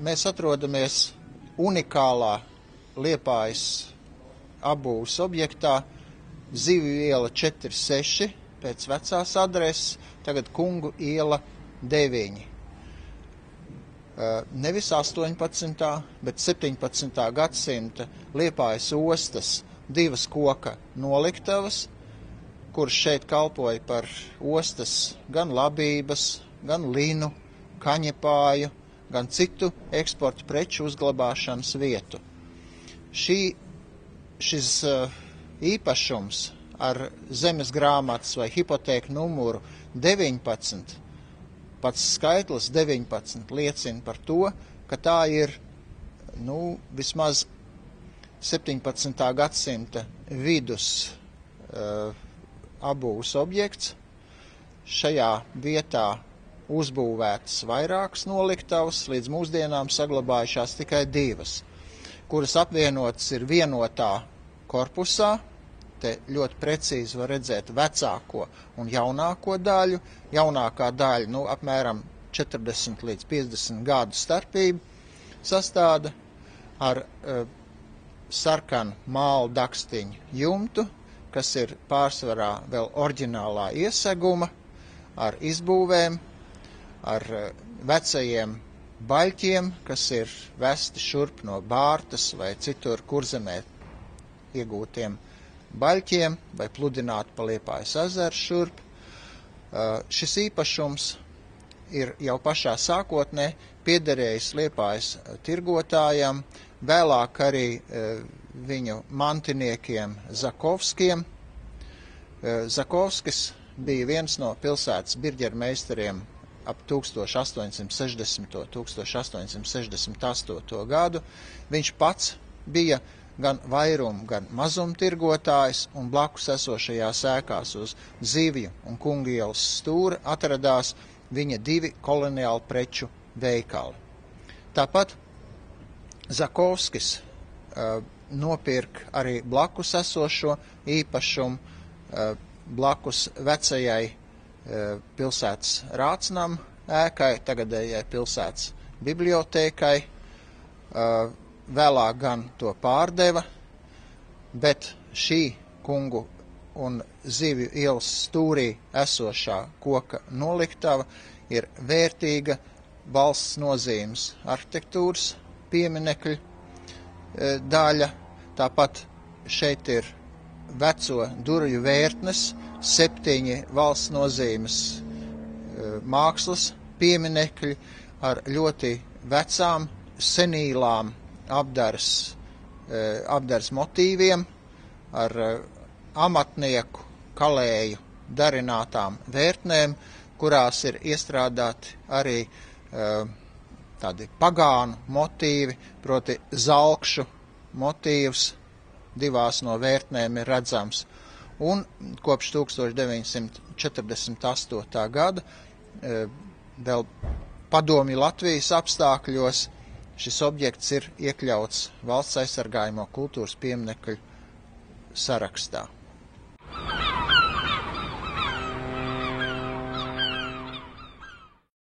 Mēs atrodamies unikālā Liepājas apbūves objektā, Zivju iela 4-6 pēc vecās adreses, tagad Kungu iela 9. Nevis 18. bet 17. gadsimta Liepājas ostas divas koka noliktavas, kuras šeit kalpoja par ostas gan labības, gan linu, kaņepāju, gan citu eksporta preču uzglabāšanas vietu. Šis īpašums ar zemes grāmatas vai hipotēku numuru 19, pats skaitlis 19 liecina par to, ka tā ir vismaz 17. gadsimta vidus apbūves objekts. Šajā vietā uzbūvētas vairākas noliktavas, līdz mūsdienām saglabājušās tikai 2, kuras apvienotas ir vienotā korpusā. Te ļoti precīzi var redzēt vecāko un jaunāko daļu. Jaunākā daļa apmēram 40 līdz 50 gadu starpību sastāda ar sarkanu māla dakstiņu jumtu, kas ir pārsvarā vēl oriģinālā ieseguma, ar izbūvēm, ar vecajiem baļķiem, kas ir vesti šurp no Bārtas vai citur Kurzemē iegūtiem baļķiem vai pludināti pa Liepājas ezeru šurp. Šis īpašums ir jau pašā sākotnē piederējis Liepājas tirgotājam, vēlāk arī viņu mantiniekiem Zakovskiem. Zakovskis bija viens no pilsētas birģermeistariem ap 1860. 1868. gadu. Viņš pats bija gan vairum, gan mazumtirgotājs, un blakus esošajās ēkās uz Zivju un Kungu ielas stūra atradās viņa 2 koloniālu preču veikali. Tāpat Zakovskis nopirka arī blakus esošo īpašumu, blakus vecajai pilsētas rācnam ēkai, tagadējai pilsētas bibliotēkai. Vēlāk gan to pārdeva, bet šī Kungu un Zivju ielas stūrī esošā koka noliktava ir vērtīga valsts nozīmes arhitektūras pieminekļa daļa. Tāpat šeit ir veco durvju vērtnes, 7 valsts nozīmes mākslas pieminekļi ar ļoti vecām, senīlām apdares motīviem, ar amatnieku kalēju darinātām vērtnēm, kurās ir iestrādāti arī tādi pagānu motīvi, proti zalkšu motīvs 2 no vērtnēm ir redzams. Un kopš 1948. gada vēl padomju Latvijas apstākļos šis objekts ir iekļauts valsts aizsargājamo kultūras pieminekļu sarakstā.